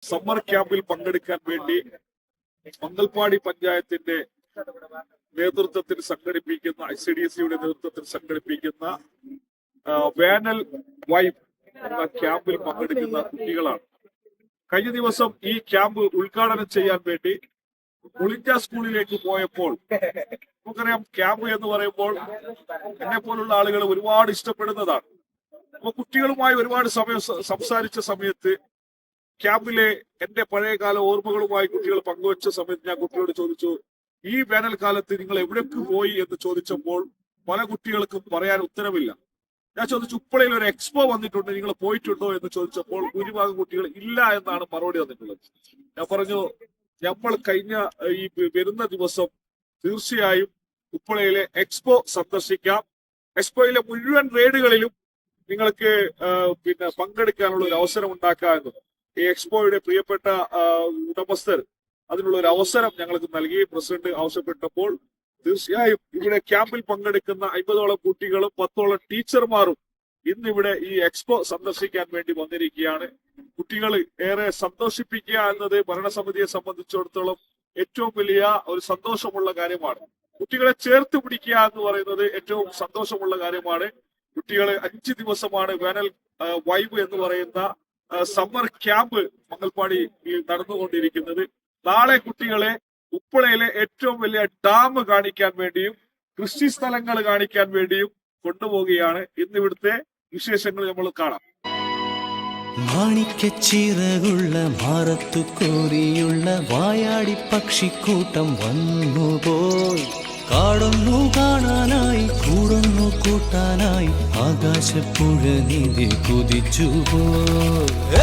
Summer ക്യാമ്പിൽ പങ്കെടുക്കാൻ വേണ്ടി മംഗൽപാടി പഞ്ചായത്തിന്റെ നേതൃത്വത്തിൽ സംഘടിപ്പിക്കുന്ന ICDSയുടെ നേതൃത്വത്തിൽ സംഘടിപ്പിക്കുന്ന വേനൽ വൈബ് എന്ന ക്യാമ്പിൽ പങ്കെടുക്കുന്ന കുട്ടികളാണ്. കഴിഞ്ഞ ദിവസം ഈ ക്യാമ്പ് ഉദ്ഘാടനം ചെയ്യാൻ വേണ്ടി ഒളിഞ്ച സ്കൂളിലേക്ക് പോയപ്പോൾ നമുക്കറിയാം, ക്യാമ്പ് എന്ന് പറയുമ്പോൾ എന്നെ പോലുള്ള ആളുകൾ ഒരുപാട് ഇഷ്ടപ്പെടുന്നതാണ്. അപ്പൊ കുട്ടികളുമായി ഒരുപാട് സമയം സംസാരിച്ച സമയത്ത് ക്യാമ്പിലെ എന്റെ പഴയകാല ഓർമ്മകളുമായി കുട്ടികൾ പങ്കുവച്ച സമയത്ത് ഞാൻ കുട്ടികളോട് ചോദിച്ചു, ഈ വേനൽക്കാലത്ത് നിങ്ങൾ എവിടേക്ക് പോയി എന്ന് ചോദിച്ചപ്പോൾ പല കുട്ടികൾക്കും പറയാൻ ഉത്തരവില്ല. ഞാൻ ചോദിച്ചു, ഉപ്പളയിൽ ഒരു എക്സ്പോ വന്നിട്ടുണ്ട്, നിങ്ങൾ പോയിട്ടുണ്ടോ എന്ന് ചോദിച്ചപ്പോൾ ഭൂരിഭാഗം കുട്ടികൾ ഇല്ല എന്നാണ് മറുപടി വന്നിട്ടുള്ളത്. ഞാൻ പറഞ്ഞു, നമ്മൾ കഴിഞ്ഞ ഈ വരുന്ന ദിവസം തീർച്ചയായും ഉപ്പളയിലെ എക്സ്പോ സന്ദർശിക്കാം. എക്സ്പോയിലെ മുഴുവൻ റൈഡുകളിലും നിങ്ങൾക്ക് പങ്കെടുക്കാനുള്ള ഒരു അവസരം ഉണ്ടാക്കുക എന്നത് ഈ എക്സ്പോയുടെ പ്രിയപ്പെട്ട ഉടമസ്ഥർ അതിനുള്ള ഒരു അവസരം ഞങ്ങൾക്ക് നൽകി. പ്രസിഡന്റ് ആവശ്യപ്പെട്ടപ്പോൾ തീർച്ചയായും ഇവിടെ ക്യാമ്പിൽ പങ്കെടുക്കുന്ന 50ഓളം കുട്ടികളും 10ഓളം ടീച്ചർമാരും ഇന്നിവിടെ ഈ എക്സ്പോ സന്ദർശിക്കാൻ വേണ്ടി വന്നിരിക്കുകയാണ്. കുട്ടികൾ ഏറെ സന്തോഷിപ്പിക്കുക എന്നത് ഭരണസമിതിയെ സംബന്ധിച്ചിടത്തോളം ഏറ്റവും വലിയ ഒരു സന്തോഷമുള്ള കാര്യമാണ്. കുട്ടികളെ ചേർത്ത് പിടിക്കുക എന്ന് പറയുന്നത് ഏറ്റവും സന്തോഷമുള്ള കാര്യമാണ്. കുട്ടികൾ 5 ദിവസമാണ് വേനൽ വൈബ് എന്ന് പറയുന്ന സമ്മർ ക്യാമ്പ് മംഗൽപാടി നടന്നുകൊണ്ടിരിക്കുന്നത്. നാളെ കുട്ടികളെ ഉപ്പളയിലെ ഏറ്റവും വലിയ ഡാം കാണിക്കാൻ വേണ്ടിയും കൃഷി സ്ഥലങ്ങൾ കാണിക്കാൻ വേണ്ടിയും കൊണ്ടുപോവുകയാണ്. ഇന്നിവിടുത്തെ വിശേഷങ്ങൾ നമ്മൾ കാണാം. മാണിക്കച്ചിറകുള്ള മാറത്തു കോരിയുള്ള വായാടി പക്ഷിക്കൂട്ടം വന്നുപോയി. കാടൊന്നു കാണാനായി കൂടൊന്നു കൂട്ടാനായി ആകാശപ്പുഴ നീതി കുതിച്ചുപോയി.